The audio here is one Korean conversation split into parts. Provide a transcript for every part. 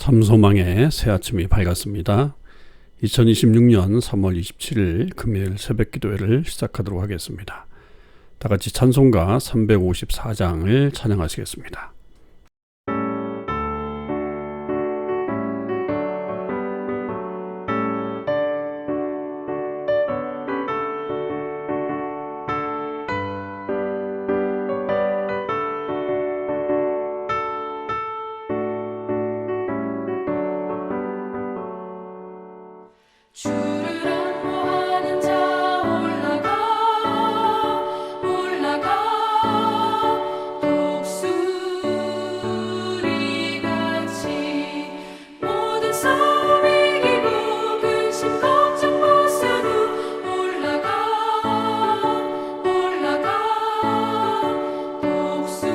참소망의 새 아침이 밝았습니다. 2026년 3월 27일 금요일 새벽 기도회를 시작하도록 하겠습니다. 다 같이 찬송가 354장을 찬양하시겠습니다. 주를 안무하는 자 올라가 독수리같이 모든 싸움 이기고 근심 걱정 벗어도 올라가 독수리같이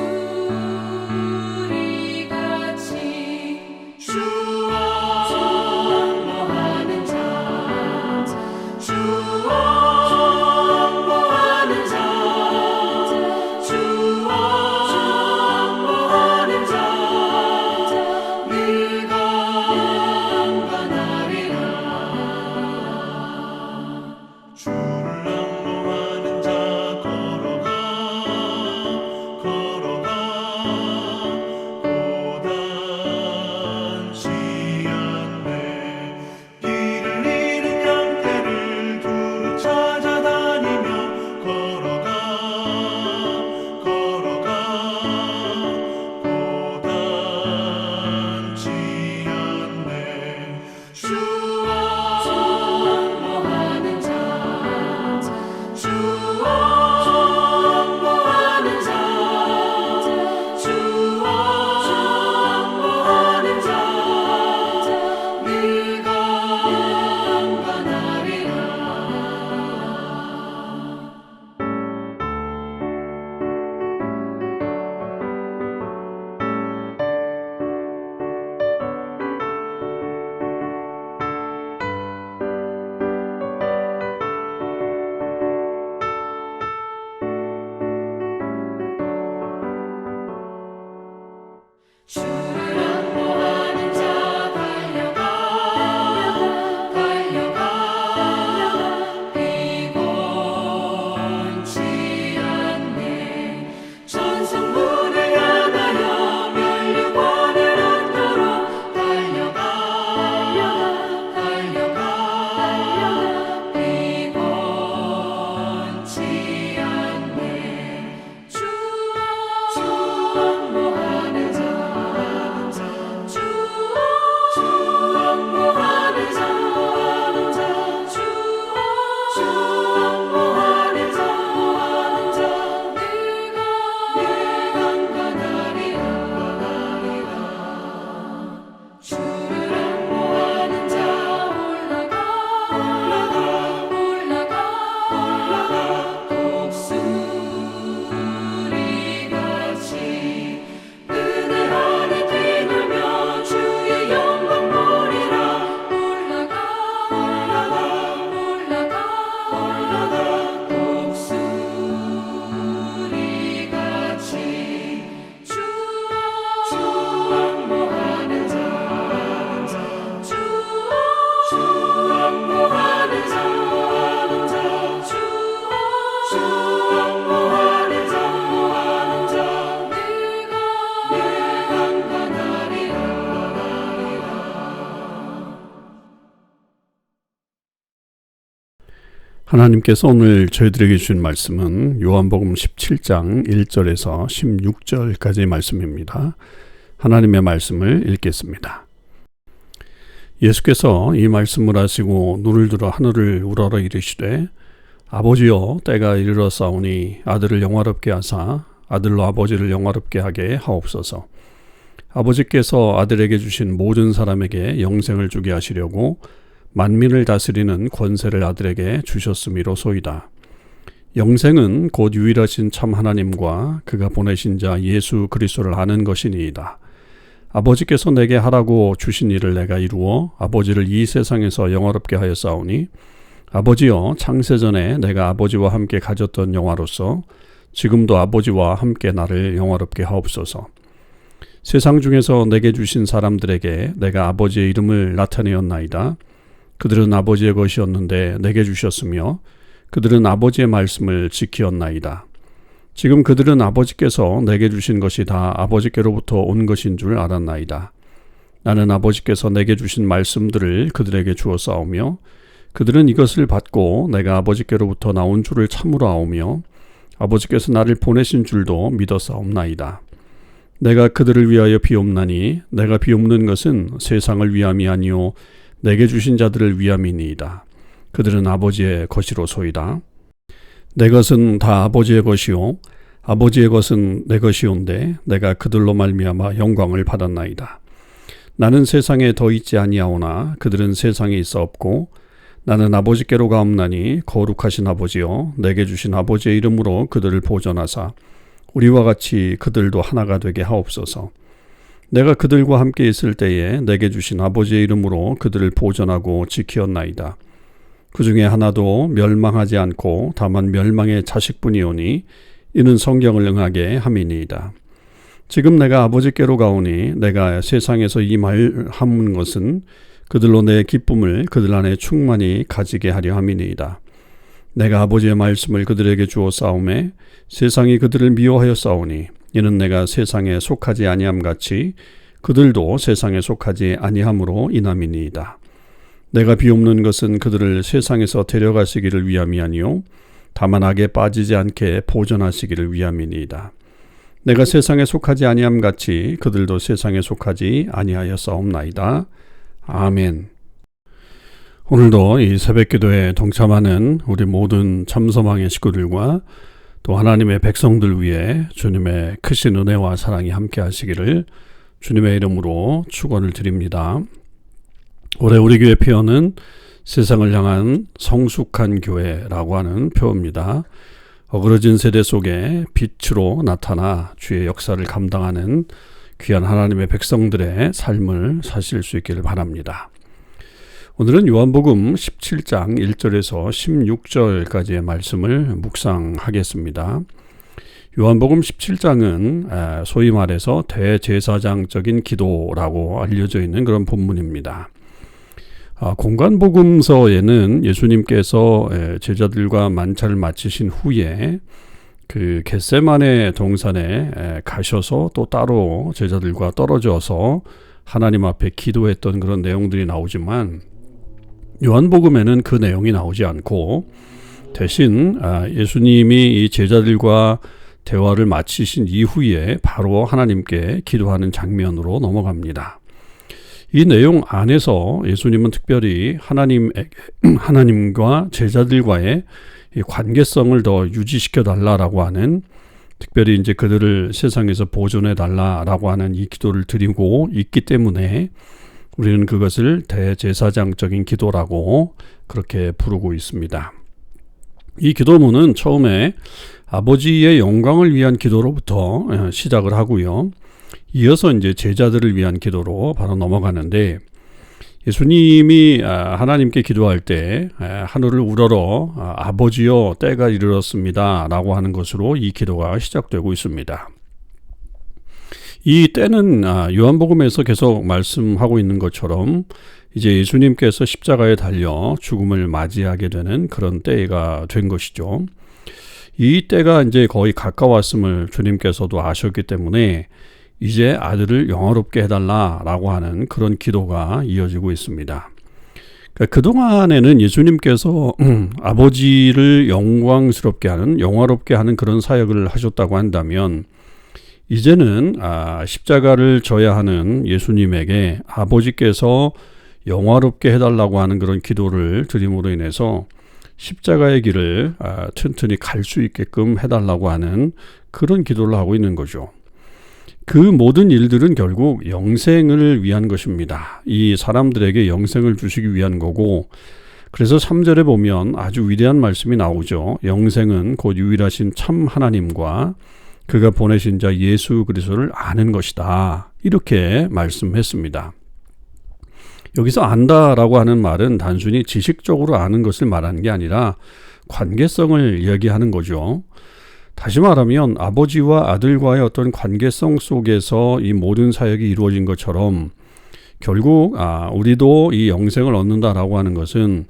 주와 안무하는 자 주를 안무하는 자 달려가 피곤치 않네 천성문을 향하여 면류관을 얻도록 달려가 피곤치 않네 주 안무하는 자 하나님께서 오늘 저희들에게 주신 말씀은 요한복음 17장 1절에서 16절까지의 말씀입니다. 하나님의 말씀을 읽겠습니다. 예수께서 이 말씀을 하시고 눈을 들어 하늘을 우러러 이르시되 아버지여 때가 이르렀사오니 아들을 영화롭게 하사 아들로 아버지를 영화롭게 하게 하옵소서. 아버지께서 아들에게 주신 모든 사람에게 영생을 주게 하시려고 만민을 다스리는 권세를 아들에게 주셨음이로소이다. 영생은 곧 유일하신 참 하나님과 그가 보내신 자 예수 그리스도를 아는 것이니이다. 아버지께서 내게 하라고 주신 일을 내가 이루어 아버지를 이 세상에서 영화롭게 하였사오니 아버지여 창세전에 내가 아버지와 함께 가졌던 영화로서 지금도 아버지와 함께 나를 영화롭게 하옵소서. 세상 중에서 내게 주신 사람들에게 내가 아버지의 이름을 나타내었나이다. 그들은 아버지의 것이었는데 내게 주셨으며 그들은 아버지의 말씀을 지키었나이다. 지금 그들은 아버지께서 내게 주신 것이 다 아버지께로부터 온 것인 줄 알았나이다. 나는 아버지께서 내게 주신 말씀들을 그들에게 주었사오며 그들은 이것을 받고 내가 아버지께로부터 나온 줄을 참으로 아오며 아버지께서 나를 보내신 줄도 믿었사옵나이다. 내가 그들을 위하여 비옵나니 내가 비옵는 것은 세상을 위함이 아니요 내게 주신 자들을 위함이니이다. 그들은 아버지의 것이로소이다. 내 것은 다 아버지의 것이요 아버지의 것은 내 것이온데 내가 그들로 말미암아 영광을 받았나이다. 나는 세상에 더 있지 아니하오나 그들은 세상에 있어 없고 나는 아버지께로 가옵나니 거룩하신 아버지여 내게 주신 아버지의 이름으로 그들을 보존하사 우리와 같이 그들도 하나가 되게 하옵소서. 내가 그들과 함께 있을 때에 내게 주신 아버지의 이름으로 그들을 보존하고 지키었나이다. 그 중에 하나도 멸망하지 않고 다만 멸망의 자식뿐이오니 이는 성경을 응하게 함이니이다. 지금 내가 아버지께로 가오니 내가 세상에서 이 말 함은 것은 그들로 내 기쁨을 그들 안에 충만히 가지게 하려 함이니이다. 내가 아버지의 말씀을 그들에게 주어 싸움에 세상이 그들을 미워하여 싸우니 이는 내가 세상에 속하지 아니함 같이 그들도 세상에 속하지 아니함으로 인함이니이다. 내가 비옵는 것은 그들을 세상에서 데려가시기를 위함이 아니요 다만 악에 빠지지 않게 보존하시기를 위함이니이다. 내가 세상에 속하지 아니함 같이 그들도 세상에 속하지 아니하였사옵나이다. 아멘. 오늘도 이 새벽기도에 동참하는 우리 모든 참서망의 식구들과 또 하나님의 백성들 위해 주님의 크신 은혜와 사랑이 함께 하시기를 주님의 이름으로 축원을 드립니다. 올해 우리 교회 표어는 세상을 향한 성숙한 교회라고 하는 표어입니다. 어그러진 세대 속에 빛으로 나타나 주의 역사를 감당하는 귀한 하나님의 백성들의 삶을 사실 수 있기를 바랍니다. 오늘은 요한복음 17장 1절에서 16절까지의 말씀을 묵상하겠습니다. 요한복음 17장은 소위 말해서 대제사장적인 기도라고 알려져 있는 그런 본문입니다. 공관복음서에는 예수님께서 제자들과 만찬을 마치신 후에 그 겟세마네 동산에 가셔서 또 따로 제자들과 떨어져서 하나님 앞에 기도했던 그런 내용들이 나오지만 요한복음에는 그 내용이 나오지 않고 대신 예수님이 이 제자들과 대화를 마치신 이후에 바로 하나님께 기도하는 장면으로 넘어갑니다. 이 내용 안에서 예수님은 특별히 하나님과 제자들과의 이 관계성을 더 유지시켜 달라라고 하는, 특별히 이제 그들을 세상에서 보존해 달라라고 하는 이 기도를 드리고 있기 때문에 우리는 그것을 대제사장적인 기도라고 그렇게 부르고 있습니다. 이 기도문은 처음에 아버지의 영광을 위한 기도로부터 시작을 하고요. 이어서 이제 제자들을 위한 기도로 바로 넘어가는데, 예수님이 하나님께 기도할 때 하늘을 우러러 아버지여 때가 이르렀습니다 라고 하는 것으로 이 기도가 시작되고 있습니다. 이 때는 요한복음에서 계속 말씀하고 있는 것처럼 이제 예수님께서 십자가에 달려 죽음을 맞이하게 되는 그런 때가 된 것이죠. 이 때가 이제 거의 가까웠음을 주님께서도 아셨기 때문에 이제 아들을 영화롭게 해달라라고 하는 그런 기도가 이어지고 있습니다. 그러니까 그동안에는 예수님께서 아버지를 영광스럽게 하는, 영화롭게 하는 그런 사역을 하셨다고 한다면, 이제는 십자가를 져야 하는 예수님에게 아버지께서 영화롭게 해달라고 하는 그런 기도를 드림으로 인해서 십자가의 길을 튼튼히 갈 수 있게끔 해달라고 하는 그런 기도를 하고 있는 거죠. 그 모든 일들은 결국 영생을 위한 것입니다. 이 사람들에게 영생을 주시기 위한 거고, 그래서 3절에 보면 아주 위대한 말씀이 나오죠. 영생은 곧 유일하신 참 하나님과 그가 보내신 자 예수 그리스도를 아는 것이다. 이렇게 말씀했습니다. 여기서 안다라고 하는 말은 단순히 지식적으로 아는 것을 말하는 게 아니라 관계성을 이야기하는 거죠. 다시 말하면 아버지와 아들과의 어떤 관계성 속에서 이 모든 사역이 이루어진 것처럼 결국 우리도 이 영생을 얻는다라고 하는 것은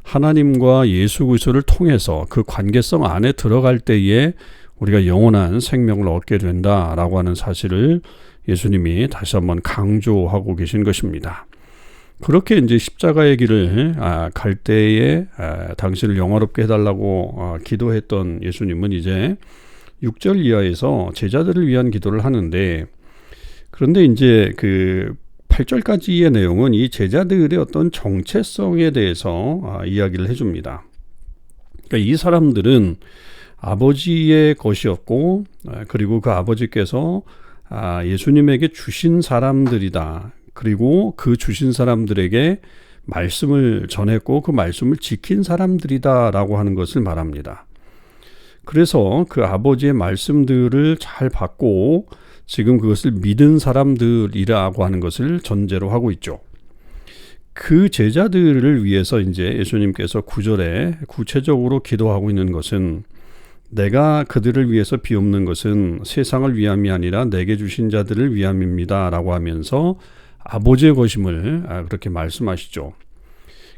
하나님과 예수 그리스도를 통해서 그 관계성 안에 들어갈 때에 우리가 영원한 생명을 얻게 된다라고 하는 사실을 예수님이 다시 한번 강조하고 계신 것입니다. 그렇게 이제 십자가의 길을 갈 때에 당신을 영화롭게 해달라고 기도했던 예수님은 이제 6절 이하에서 제자들을 위한 기도를 하는데, 그런데 이제 그 8절까지의 내용은 이 제자들의 어떤 정체성에 대해서 이야기를 해줍니다. 그러니까 이 사람들은 아버지의 것이었고, 그리고 그 아버지께서 예수님에게 주신 사람들이다. 그리고 그 주신 사람들에게 말씀을 전했고 그 말씀을 지킨 사람들이다라고 하는 것을 말합니다. 그래서 그 아버지의 말씀들을 잘 받고 지금 그것을 믿은 사람들이라고 하는 것을 전제로 하고 있죠. 그 제자들을 위해서 이제 예수님께서 9절에 구체적으로 기도하고 있는 것은, 내가 그들을 위해서 비옵는 것은 세상을 위함이 아니라 내게 주신 자들을 위함입니다 라고 하면서 아버지의 것임을 그렇게 말씀하시죠.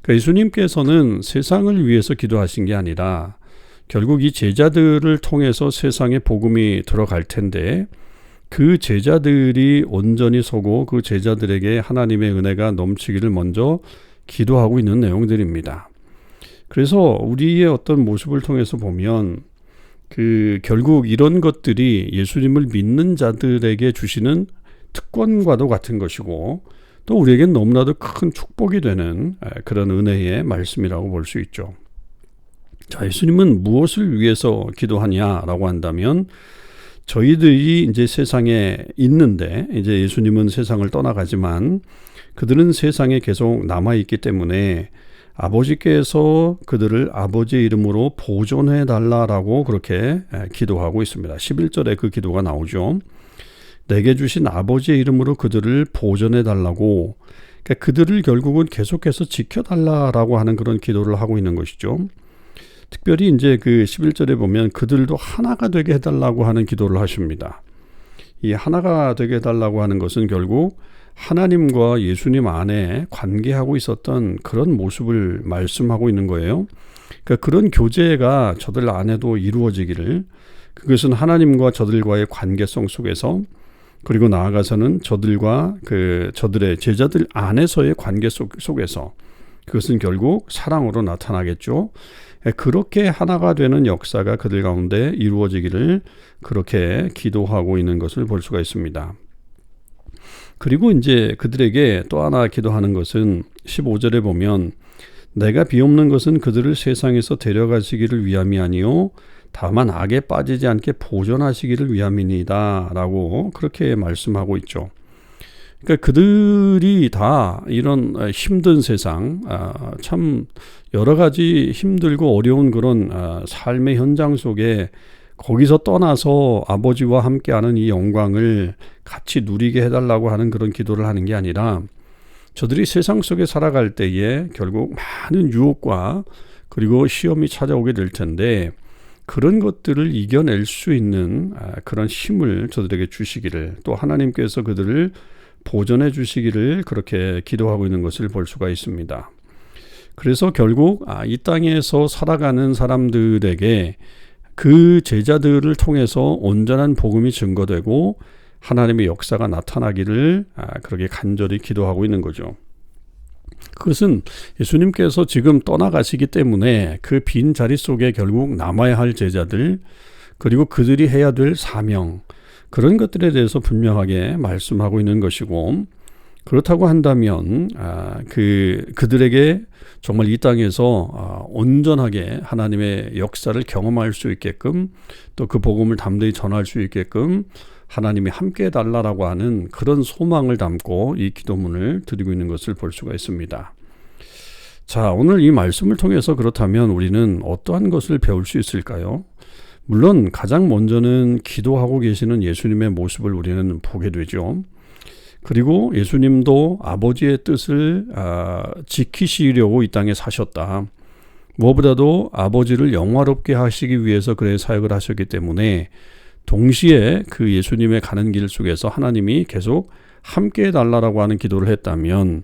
그러니까 예수님께서는 세상을 위해서 기도하신 게 아니라 결국 이 제자들을 통해서 세상에 복음이 들어갈 텐데, 그 제자들이 온전히 서고 그 제자들에게 하나님의 은혜가 넘치기를 먼저 기도하고 있는 내용들입니다. 그래서 우리의 어떤 모습을 통해서 보면 결국 이런 것들이 예수님을 믿는 자들에게 주시는 특권과도 같은 것이고, 또 우리에겐 너무나도 큰 축복이 되는 그런 은혜의 말씀이라고 볼 수 있죠. 자, 예수님은 무엇을 위해서 기도하냐라고 한다면, 저희들이 이제 세상에 있는데, 이제 예수님은 세상을 떠나가지만 그들은 세상에 계속 남아있기 때문에 아버지께서 그들을 아버지의 이름으로 보존해 달라라고 그렇게 기도하고 있습니다. 11절에 그 기도가 나오죠. 내게 주신 아버지의 이름으로 그들을 보존해 달라고, 그러니까 그들을 결국은 계속해서 지켜달라라고 하는 그런 기도를 하고 있는 것이죠. 특별히 이제 그 11절에 보면 그들도 하나가 되게 해달라고 하는 기도를 하십니다. 이 하나가 되게 해달라고 하는 것은 결국 하나님과 예수님 안에 관계하고 있었던 그런 모습을 말씀하고 있는 거예요. 그러니까 그런 교제가 저들 안에도 이루어지기를, 그것은 하나님과 저들과의 관계성 속에서, 그리고 나아가서는 저들과 저들의 제자들 안에서의 관계 속에서, 그것은 결국 사랑으로 나타나겠죠. 그렇게 하나가 되는 역사가 그들 가운데 이루어지기를 그렇게 기도하고 있는 것을 볼 수가 있습니다. 그리고 이제 그들에게 또 하나 기도하는 것은 15절에 보면, 내가 비옵는 것은 그들을 세상에서 데려가시기를 위함이 아니요 다만 악에 빠지지 않게 보존하시기를 위함이니이다 라고 그렇게 말씀하고 있죠. 그러니까 그들이 다 이런 힘든 세상, 참 여러 가지 힘들고 어려운 그런 삶의 현장 속에 거기서 떠나서 아버지와 함께하는 이 영광을 같이 누리게 해달라고 하는 그런 기도를 하는 게 아니라, 저들이 세상 속에 살아갈 때에 결국 많은 유혹과 그리고 시험이 찾아오게 될 텐데, 그런 것들을 이겨낼 수 있는 그런 힘을 저들에게 주시기를, 또 하나님께서 그들을 보존해 주시기를 그렇게 기도하고 있는 것을 볼 수가 있습니다. 그래서 결국 이 땅에서 살아가는 사람들에게 그 제자들을 통해서 온전한 복음이 증거되고 하나님의 역사가 나타나기를 그렇게 간절히 기도하고 있는 거죠. 그것은 예수님께서 지금 떠나가시기 때문에 그 빈 자리 속에 결국 남아야 할 제자들, 그리고 그들이 해야 될 사명, 그런 것들에 대해서 분명하게 말씀하고 있는 것이고, 그렇다고 한다면 그들에게 정말 이 땅에서 온전하게 하나님의 역사를 경험할 수 있게끔, 또 그 복음을 담대히 전할 수 있게끔 하나님이 함께 해달라고 하는 그런 소망을 담고 이 기도문을 드리고 있는 것을 볼 수가 있습니다. 자, 오늘 이 말씀을 통해서 그렇다면 우리는 어떠한 것을 배울 수 있을까요? 물론 가장 먼저는 기도하고 계시는 예수님의 모습을 우리는 보게 되죠. 그리고 예수님도 아버지의 뜻을 지키시려고 이 땅에 사셨다. 무엇보다도 아버지를 영화롭게 하시기 위해서 그의 사역을 하셨기 때문에 동시에 그 예수님의 가는 길 속에서 하나님이 계속 함께 해달라고 하는 기도를 했다면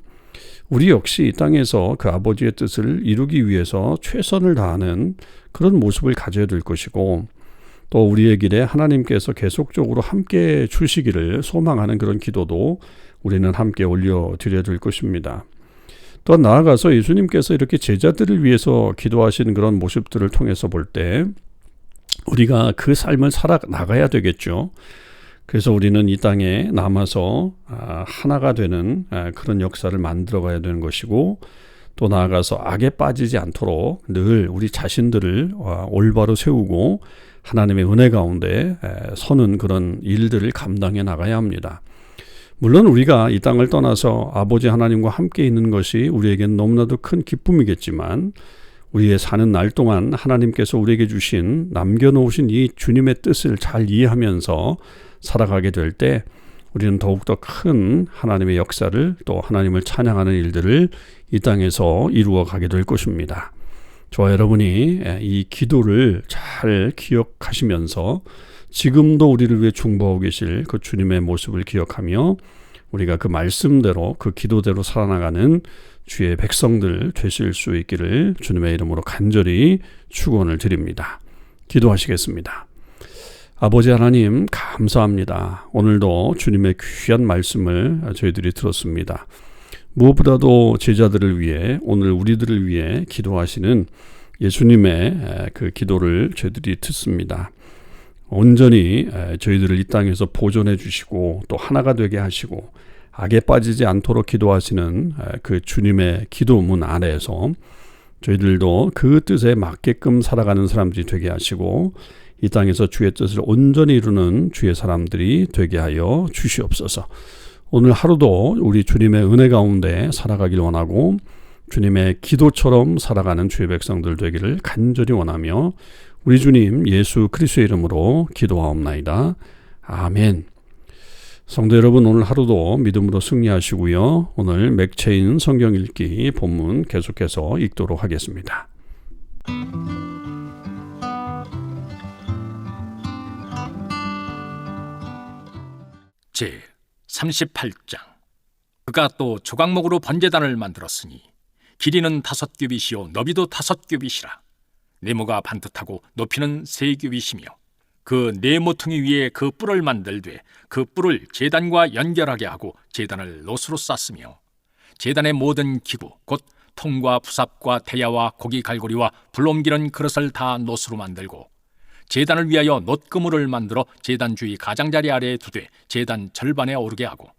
우리 역시 이 땅에서 그 아버지의 뜻을 이루기 위해서 최선을 다하는 그런 모습을 가져야 될 것이고, 또 우리의 길에 하나님께서 계속적으로 함께 주시기를 소망하는 그런 기도도 우리는 함께 올려드려야 될 것입니다. 또 나아가서 예수님께서 이렇게 제자들을 위해서 기도하시는 그런 모습들을 통해서 볼 때 우리가 그 삶을 살아나가야 되겠죠. 그래서 우리는 이 땅에 남아서 하나가 되는 그런 역사를 만들어가야 되는 것이고, 또 나아가서 악에 빠지지 않도록 늘 우리 자신들을 올바로 세우고 하나님의 은혜 가운데 서는 그런 일들을 감당해 나가야 합니다. 물론 우리가 이 땅을 떠나서 아버지 하나님과 함께 있는 것이 우리에겐 너무나도 큰 기쁨이겠지만, 우리의 사는 날 동안 하나님께서 우리에게 주신 남겨놓으신 이 주님의 뜻을 잘 이해하면서 살아가게 될 때 우리는 더욱더 큰 하나님의 역사를, 또 하나님을 찬양하는 일들을 이 땅에서 이루어 가게 될 것입니다. 저와 여러분이 이 기도를 잘 기억하시면서 지금도 우리를 위해 중보하고 계실 그 주님의 모습을 기억하며 우리가 그 말씀대로, 그 기도대로 살아나가는 주의 백성들 되실 수 있기를 주님의 이름으로 간절히 축원을 드립니다. 기도하시겠습니다. 아버지 하나님, 감사합니다. 오늘도 주님의 귀한 말씀을 저희들이 들었습니다. 무엇보다도 제자들을 위해, 오늘 우리들을 위해 기도하시는 예수님의 그 기도를 저희들이 듣습니다. 온전히 저희들을 이 땅에서 보존해 주시고 또 하나가 되게 하시고 악에 빠지지 않도록 기도하시는 그 주님의 기도문 아래에서 저희들도 그 뜻에 맞게끔 살아가는 사람들이 되게 하시고 이 땅에서 주의 뜻을 온전히 이루는 주의 사람들이 되게 하여 주시옵소서. 오늘 하루도 우리 주님의 은혜 가운데 살아가길 원하고 주님의 기도처럼 살아가는 주의 백성들 되기를 간절히 원하며 우리 주님 예수 그리스도의 이름으로 기도하옵나이다. 아멘. 성도 여러분, 오늘 하루도 믿음으로 승리하시고요. 오늘 맥체인 성경 읽기 본문 계속해서 읽도록 하겠습니다. 제 38장. 그가 또 조각목으로 번제단을 만들었으니 길이는 5규빗이요 너비도 5규빗이라. 네모가 반듯하고 높이는 3규빗이며 그 네 모퉁이 위에 그 뿔을 만들되 그 뿔을 제단과 연결하게 하고 제단을 노스로 쌌으며 제단의 모든 기구 곧 통과 부삽과 대야와 고기 갈고리와 불 옮기는 그릇을 다 노스로 만들고 제단을 위하여 놋그물을 만들어 제단 주위 가장자리 아래에 두되 제단 절반에 오르게 하고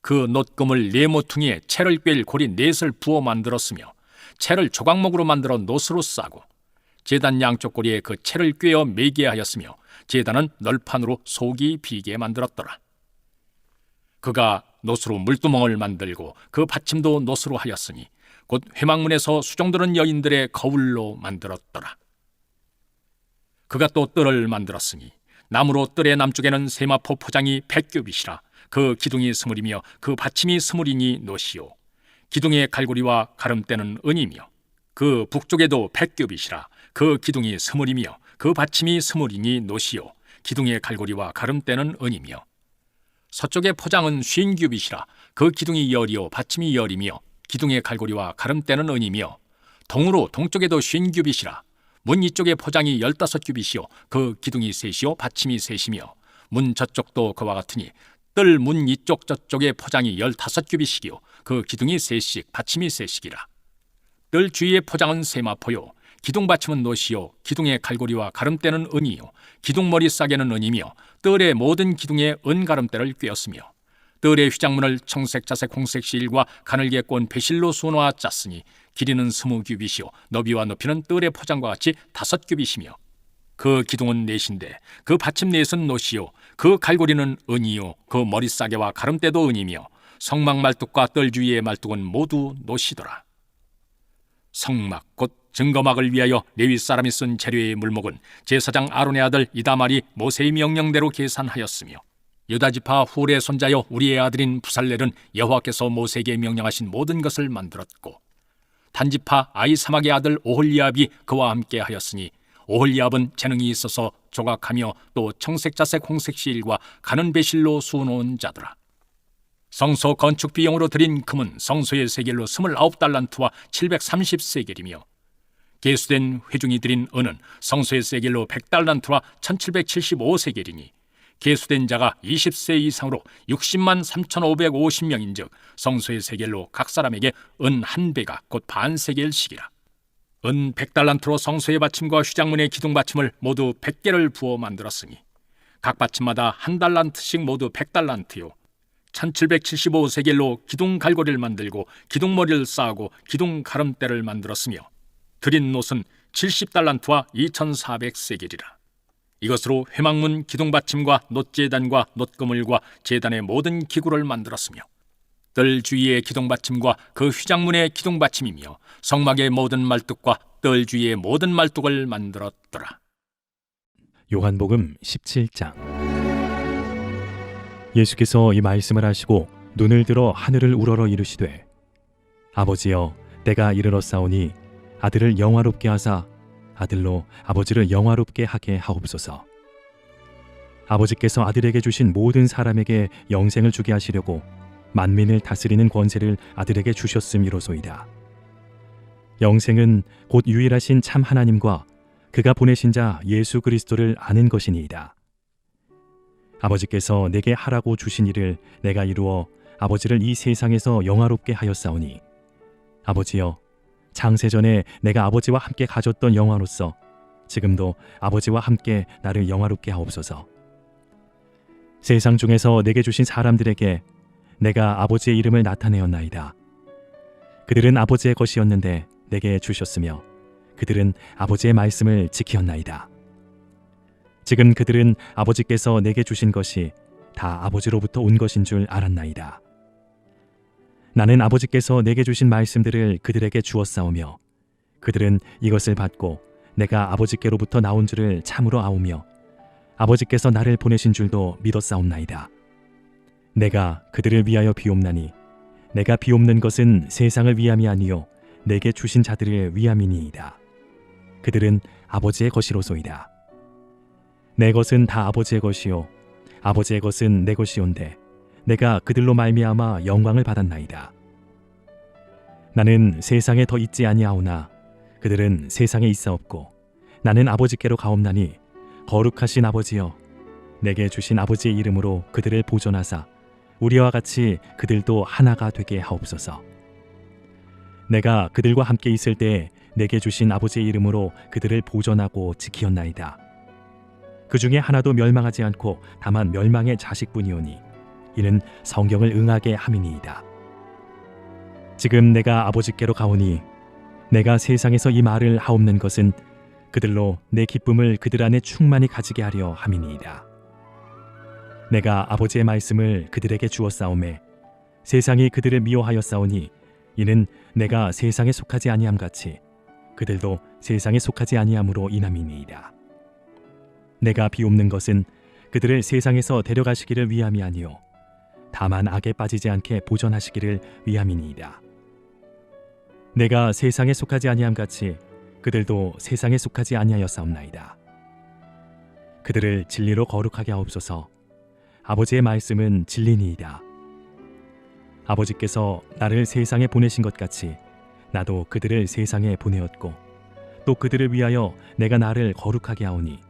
그 놋그물 네 모퉁이에 채를 꿰일 고리 넷을 부어 만들었으며 채를 조각목으로 만들어 놋으로 싸고 제단 양쪽 고리에 그 채를 꿰어 매게 하였으며 제단은 널판으로 속이 비게 만들었더라. 그가 놋으로 물두멍을 만들고 그 받침도 놋으로 하였으니 곧 회막문에서 수종드는 여인들의 거울로 만들었더라. 그가 또 뜰을 만들었으니 나무로 뜰의 남쪽에는 세마포 포장이 100규빗이라. 그 기둥이 스물이며 그 받침이 스물이니 놋이요 기둥의 갈고리와 가름대는 은이며 그 북쪽에도 100규빗이라. 그 기둥이 스물이며 그 받침이 스물이니 놋이요 기둥의 갈고리와 가름대는 은이며 서쪽의 포장은 50규빗이라. 그 기둥이 열이요 받침이 열이며 기둥의 갈고리와 가름대는 은이며 동으로 동쪽에도 50규빗이라. 문 이쪽의 포장이 15규빗이요 그 기둥이 셋이요 받침이 셋이며 문 저쪽도 그와 같으니 뜰 문 이쪽 저쪽의 포장이 15규빗이요 그 기둥이 셋씩 받침이 셋씩이라. 뜰 주위의 포장은 세마포요 기둥 받침은 놋이요 기둥의 갈고리와 가름대는 은이요 기둥머리 싸개는 은이며 뜰의 모든 기둥에 은 가름대를 꿰었으며 뜰의 휘장문을 청색, 자색, 홍색 실과 가늘게 꼰 배실로 수놓아 짰으니 길이는 20규빗이요 너비와 높이는 뜰의 포장과 같이 5규빗이며 그 기둥은 넷인데 그 받침 넷은 놋이요 그 갈고리는 은이요 그 머리 싸개와 가름대도 은이며 성막 말뚝과 뜰 주위의 말뚝은 모두 놋이더라. 성막 곧 증거막을 위하여 레위 사람이 쓴 재료의 물목은 제사장 아론의 아들 이다말이 모세의 명령대로 계산하였으며 유다지파 훌의 손자여 우리의 아들인 부살렐은 여호와께서 모세에게 명령하신 모든 것을 만들었고 단지파 아히사막의 아들 오홀리압이 그와 함께 하였으니 오홀리압은 재능이 있어서 조각하며 또 청색자색 홍색실과 가는 배실로 수놓은 자더라. 성소 건축 비용으로 들인 금은 성소의 세겔로 29달란트와 730세겔이며 계수된 회중이 들인 은은 성소의 세겔로 100달란트와 1775세겔이니 계수된 자가 20세 이상으로 60만 3,550명인즉 성소의 세겔로 각 사람에게 은 한 배가 곧 반세겔씩이라. 은 100달란트로 성소의 받침과 휘장문의 기둥 받침을 모두 100개를 부어 만들었으니 각 받침마다 한 달란트씩 모두 100달란트요 1775세겔로 기둥 갈고리를 만들고 기둥머리를 쌓고 기둥 가름대를 만들었으며 드린 놋은 70달란트와 2400세겔이라. 이것으로 회막문 기둥 받침과 놋제단과 놋그물과 제단의 모든 기구를 만들었으며 뜰 주위의 기둥 받침과 그 휘장문의 기둥 받침이며 성막의 모든 말뚝과 뜰 주위의 모든 말뚝을 만들었더라. 요한복음 17장. 예수께서 이 말씀을 하시고 눈을 들어 하늘을 우러러 이르시되 아버지여 때가 이르렀사오니 아들을 영화롭게 하사 아들로 아버지를 영화롭게 하게 하옵소서. 아버지께서 아들에게 주신 모든 사람에게 영생을 주게 하시려고 만민을 다스리는 권세를 아들에게 주셨음이로소이다. 영생은 곧 유일하신 참 하나님과 그가 보내신 자 예수 그리스도를 아는 것이니이다. 아버지께서 내게 하라고 주신 일을 내가 이루어 아버지를 이 세상에서 영화롭게 하였사오니 아버지여 창세전에 내가 아버지와 함께 가졌던 영화로서 지금도 아버지와 함께 나를 영화롭게 하옵소서. 세상 중에서 내게 주신 사람들에게 내가 아버지의 이름을 나타내었나이다. 그들은 아버지의 것이었는데 내게 주셨으며 그들은 아버지의 말씀을 지키었나이다. 지금 그들은 아버지께서 내게 주신 것이 다 아버지로부터 온 것인 줄 알았나이다. 나는 아버지께서 내게 주신 말씀들을 그들에게 주었사오며 그들은 이것을 받고 내가 아버지께로부터 나온 줄을 참으로 아오며 아버지께서 나를 보내신 줄도 믿었사옵나이다. 내가 그들을 위하여 비옵나니 내가 비옵는 것은 세상을 위함이 아니요 내게 주신 자들을 위함이니이다. 그들은 아버지의 것이로소이다. 내 것은 다 아버지의 것이요 아버지의 것은 내 것이온데 내가 그들로 말미암아 영광을 받았나이다. 나는 세상에 더 있지 아니하오나 그들은 세상에 있사옵고 나는 아버지께로 가옵나니 거룩하신 아버지여 내게 주신 아버지의 이름으로 그들을 보존하사 우리와 같이 그들도 하나가 되게 하옵소서. 내가 그들과 함께 있을 때에 내게 주신 아버지의 이름으로 그들을 보존하고 지키었나이다. 그 중에 하나도 멸망하지 않고 다만 멸망의 자식뿐이오니 이는 성경을 응하게 함이니이다. 지금 내가 아버지께로 가오니 내가 세상에서 이 말을 하옵는 것은 그들로 내 기쁨을 그들 안에 충만히 가지게 하려 함이니이다. 내가 아버지의 말씀을 그들에게 주었사오매 세상이 그들을 미워하였사오니 이는 내가 세상에 속하지 아니함 같이 그들도 세상에 속하지 아니함으로 인함이니이다. 내가 비옵는 것은 그들을 세상에서 데려가시기를 위함이 아니요 다만 악에 빠지지 않게 보존하시기를 위함이니이다. 내가 세상에 속하지 아니함 같이 그들도 세상에 속하지 아니하였사옵나이다. 그들을 진리로 거룩하게 하옵소서. 아버지의 말씀은 진리니이다. 아버지께서 나를 세상에 보내신 것 같이 나도 그들을 세상에 보내었고 또 그들을 위하여 내가 나를 거룩하게 하오니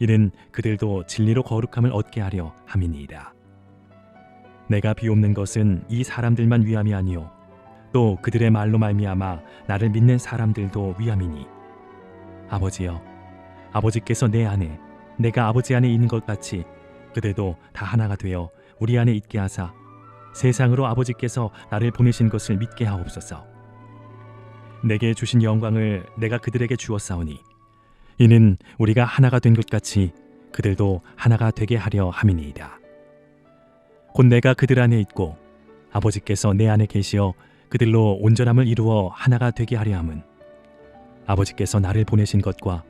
이는 그들도 진리로 거룩함을 얻게 하려 함이니이다. 내가 비옵는 것은 이 사람들만 위함이 아니요 또 그들의 말로 말미암아 나를 믿는 사람들도 위함이니 아버지여 아버지께서 내 안에 내가 아버지 안에 있는 것 같이 그들도 다 하나가 되어 우리 안에 있게 하사 세상으로 아버지께서 나를 보내신 것을 믿게 하옵소서. 내게 주신 영광을 내가 그들에게 주었사오니 이는 우리가 하나가 된 것 같이 그들도 하나가 되게 하려 함이니이다. 곧 내가 그들 안에 있고 아버지께서 내 안에 계시어 그들로 온전함을 이루어 하나가 되게 하려 함은 아버지께서 나를 보내신 것과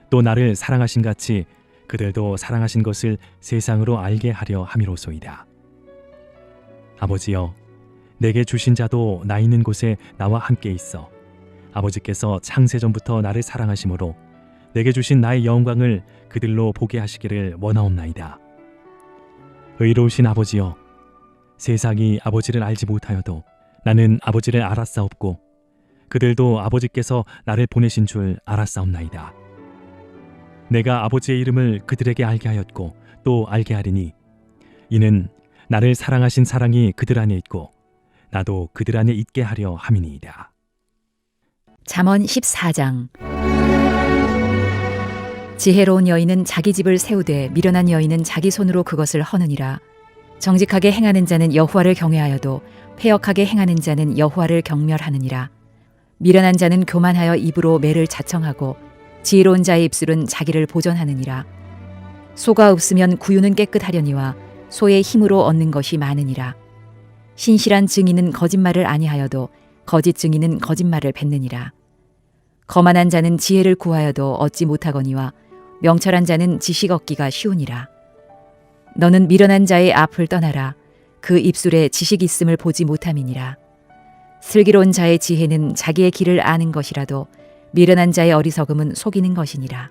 또 나를 사랑하신 같이 그들도 사랑하신 것을 세상으로 알게 하려 함이로소이다. 아버지여 내게 주신 자도 나 있는 곳에 나와 함께 있어 아버지께서 창세전부터 나를 사랑하심으로 내게 주신 나의 영광을 그들로 보게 하시기를 원하옵나이다. 의로우신 아버지여, 세상이 아버지를 알지 못하여도 나는 아버지를 알았사옵고 그들도 아버지께서 나를 보내신 줄 알았사옵나이다. 내가 아버지의 이름을 그들에게 알게 하였고 또 알게 하리니 이는 나를 사랑하신 사랑이 그들 안에 있고 나도 그들 안에 있게 하려 함이니이다. 잠언 14장. 지혜로운 여인은 자기 집을 세우되 미련한 여인은 자기 손으로 그것을 허느니라. 정직하게 행하는 자는 여호와를 경외하여도 패역하게 행하는 자는 여호와를 경멸하느니라. 미련한 자는 교만하여 입으로 매를 자청하고 지혜로운 자의 입술은 자기를 보전하느니라. 소가 없으면 구유는 깨끗하려니와 소의 힘으로 얻는 것이 많으니라. 신실한 증인은 거짓말을 아니하여도 거짓 증인은 거짓말을 뱉느니라. 거만한 자는 지혜를 구하여도 얻지 못하거니와 명철한 자는 지식 얻기가 쉬우니라. 너는 미련한 자의 앞을 떠나라. 그 입술에 지식 있음을 보지 못함이니라. 슬기로운 자의 지혜는 자기의 길을 아는 것이라도 미련한 자의 어리석음은 속이는 것이니라.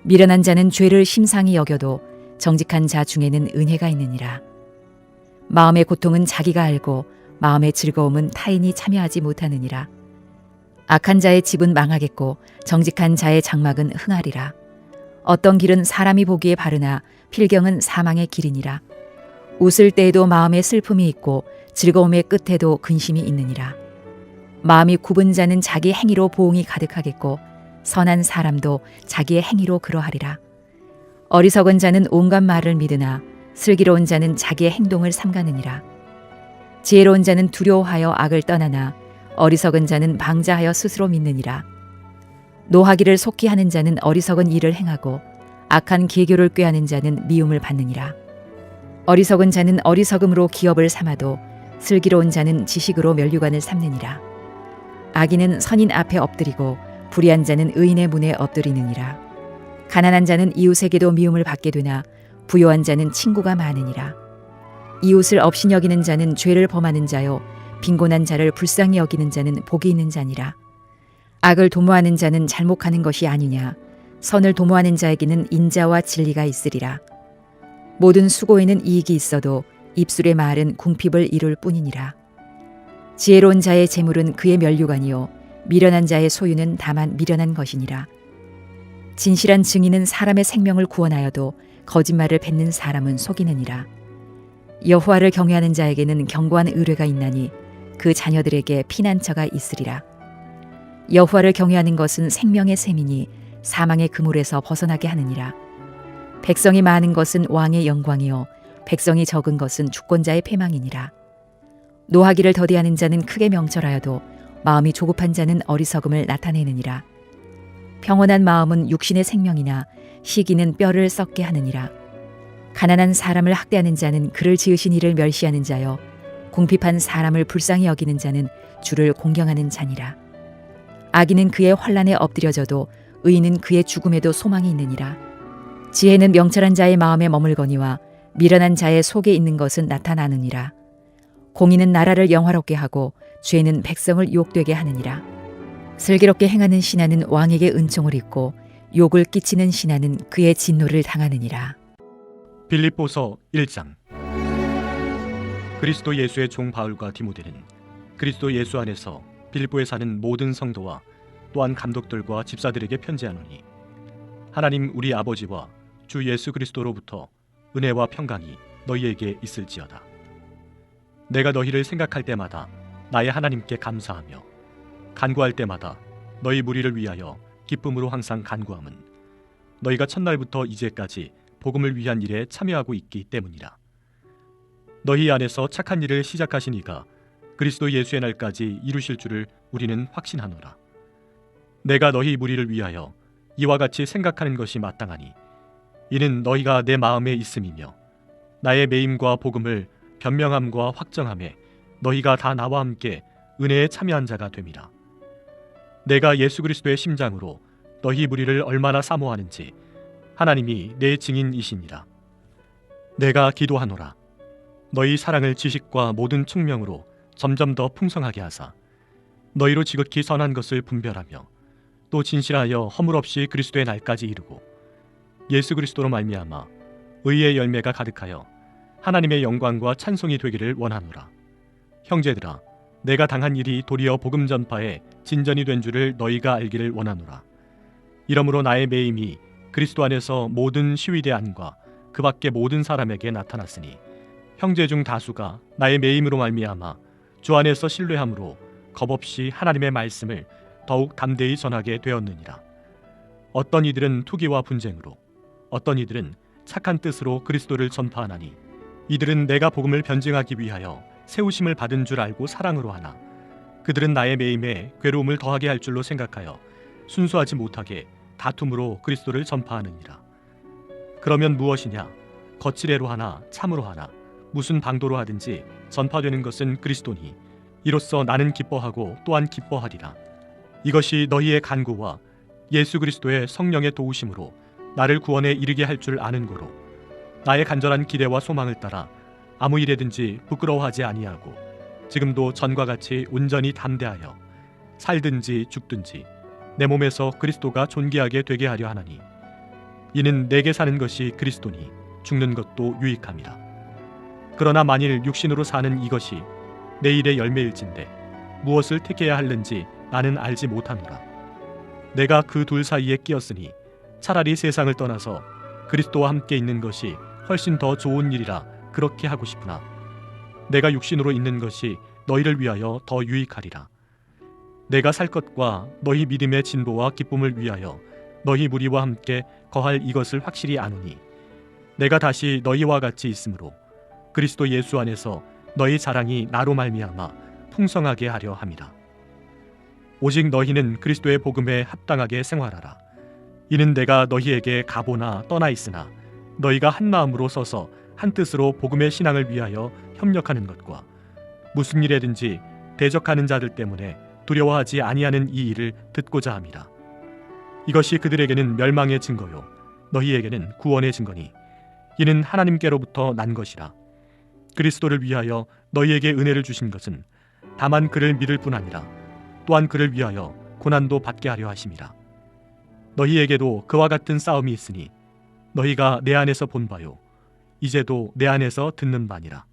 미련한 자는 죄를 심상히 여겨도 정직한 자 중에는 은혜가 있느니라. 마음의 고통은 자기가 알고 마음의 즐거움은 타인이 참여하지 못하느니라. 악한 자의 집은 망하겠고 정직한 자의 장막은 흥하리라. 어떤 길은 사람이 보기에 바르나 필경은 사망의 길이니라. 웃을 때에도 마음에 슬픔이 있고 즐거움의 끝에도 근심이 있느니라. 마음이 굽은 자는 자기 행위로 보응이 가득하겠고 선한 사람도 자기의 행위로 그러하리라. 어리석은 자는 온갖 말을 믿으나 슬기로운 자는 자기의 행동을 삼가느니라. 지혜로운 자는 두려워하여 악을 떠나나 어리석은 자는 방자하여 스스로 믿느니라. 노하기를 속히 하는 자는 어리석은 일을 행하고 악한 계교를 꾀하는 자는 미움을 받느니라. 어리석은 자는 어리석음으로 기업을 삼아도 슬기로운 자는 지식으로 면류관을 삼느니라. 악인은 선인 앞에 엎드리고 불의한 자는 의인의 문에 엎드리느니라. 가난한 자는 이웃에게도 미움을 받게 되나 부요한 자는 친구가 많으니라. 이웃을 업신 여기는 자는 죄를 범하는 자요 빈곤한 자를 불쌍히 여기는 자는 복이 있는 자니라. 악을 도모하는 자는 잘못하는 것이 아니냐. 선을 도모하는 자에게는 인자와 진리가 있으리라. 모든 수고에는 이익이 있어도 입술의 말은 궁핍을 이룰 뿐이니라. 지혜로운 자의 재물은 그의 면류관이요 미련한 자의 소유는 다만 미련한 것이니라. 진실한 증인은 사람의 생명을 구원하여도 거짓말을 뱉는 사람은 속이느니라. 여호와를 경외하는 자에게는 견고한 의뢰가 있나니 그 자녀들에게 피난처가 있으리라. 여호와를 경외하는 것은 생명의 셈이니 사망의 그물에서 벗어나게 하느니라. 백성이 많은 것은 왕의 영광이요 백성이 적은 것은 주권자의 패망이니라. 노하기를 더디하는 자는 크게 명철하여도 마음이 조급한 자는 어리석음을 나타내느니라. 평온한 마음은 육신의 생명이나 시기는 뼈를 썩게 하느니라. 가난한 사람을 학대하는 자는 그를 지으신 이를 멸시하는 자요 궁핍한 사람을 불쌍히 여기는 자는 주를 공경하는 자니라. 악인은 그의 환난에 엎드려져도 의인은 그의 죽음에도 소망이 있느니라. 지혜는 명철한 자의 마음에 머물거니와 미련한 자의 속에 있는 것은 나타나느니라. 공의는 나라를 영화롭게 하고 죄는 백성을 욕되게 하느니라. 슬기롭게 행하는 신하는 왕에게 은총을 입고 욕을 끼치는 신하는 그의 진노를 당하느니라. 빌립보서 1장. 그리스도 예수의 종 바울과 디모데는 그리스도 예수 안에서 빌립보에 사는 모든 성도와 또한 감독들과 집사들에게 편지하노니 하나님 우리 아버지와 주 예수 그리스도로부터 은혜와 평강이 너희에게 있을지어다. 내가 너희를 생각할 때마다 나의 하나님께 감사하며 간구할 때마다 너희 무리를 위하여 기쁨으로 항상 간구함은 너희가 첫날부터 이제까지 복음을 위한 일에 참여하고 있기 때문이라. 너희 안에서 착한 일을 시작하신 이가 그리스도 예수의 날까지 이루실 줄을 우리는 확신하노라. 내가 너희 무리를 위하여 이와 같이 생각하는 것이 마땅하니 이는 너희가 내 마음에 있음이며 나의 매임과 복음을 변명함과 확정함에 너희가 다 나와 함께 은혜에 참여한 자가 됨이라. 내가 예수 그리스도의 심장으로 너희 무리를 얼마나 사모하는지 하나님이 내 증인이시니라. 내가 너희로 지극히 선한 것을 분별하며 또 진실하여 허물 없이 그리스도의 날까지 이르고 예수 그리스도로 말미암아 의의 열매가 가득하여 하나님의 영광과 찬송이 되기를 원하노라. 형제들아, 내가 당한 일이 도리어 복음 전파에 진전이 된 줄을 너희가 알기를 원하노라. 이러므로 나의 매임이 그리스도 안에서 모든 시위대 안과 그 밖의 모든 사람에게 나타났으니 형제 중 다수가 나의 매임으로 말미암아 주 안에서 신뢰함으로 겁없이 하나님의 말씀을 더욱 담대히 전하게 되었느니라. 어떤 이들은 투기와 분쟁으로, 어떤 이들은 착한 뜻으로 그리스도를 전파하나니 이들은 내가 복음을 변증하기 위하여 세우심을 받은 줄 알고 사랑으로 하나 그들은 나의 매임에 괴로움을 더하게 할 줄로 생각하여 순수하지 못하게 다툼으로 그리스도를 전파하느니라. 그러면 무엇이냐? 거칠애로 하나 참으로 하나 무슨 방도로 하든지 전파되는 것은 그리스도니 이로써 나는 기뻐하고 또한 기뻐하리라. 이것이 너희의 간구와 예수 그리스도의 성령의 도우심으로 나를 구원에 이르게 할 줄 아는 고로 나의 간절한 기대와 소망을 따라 아무 일에든지 부끄러워하지 아니하고 지금도 전과 같이 온전히 담대하여 살든지 죽든지 내 몸에서 그리스도가 존귀하게 되게 하려 하나니 이는 내게 사는 것이 그리스도니 죽는 것도 유익함이라. 그러나 만일 육신으로 사는 이것이 내 일의 열매일진데 무엇을 택해야 할는지 나는 알지 못하노라. 내가 그 둘 사이에 끼었으니 차라리 세상을 떠나서 그리스도와 함께 있는 것이 훨씬 더 좋은 일이라 그렇게 하고 싶으나 내가 육신으로 있는 것이 너희를 위하여 더 유익하리라. 내가 살 것과 너희 믿음의 진보와 기쁨을 위하여 너희 무리와 함께 거할 이것을 확실히 아노니 내가 다시 너희와 같이 있으므로 그리스도 예수 안에서 너희 자랑이 나로 말미암아 풍성하게 하려 함이라. 오직 너희는 그리스도의 복음에 합당하게 생활하라. 이는 내가 너희에게 가보나 떠나 있으나 너희가 한 마음으로 서서 한 뜻으로 복음의 신앙을 위하여 협력하는 것과 무슨 일에든지 대적하는 자들 때문에 두려워하지 아니하는 이 일을 듣고자 함이라. 이것이 그들에게는 멸망의 증거요 너희에게는 구원의 증거니 이는 하나님께로부터 난 것이라. 그리스도를 위하여 너희에게 은혜를 주신 것은 다만 그를 믿을 뿐 아니라 또한 그를 위하여 고난도 받게 하려 하심이라. 너희에게도 그와 같은 싸움이 있으니 너희가 내 안에서 본 바요 이제도 내 안에서 듣는 바니라.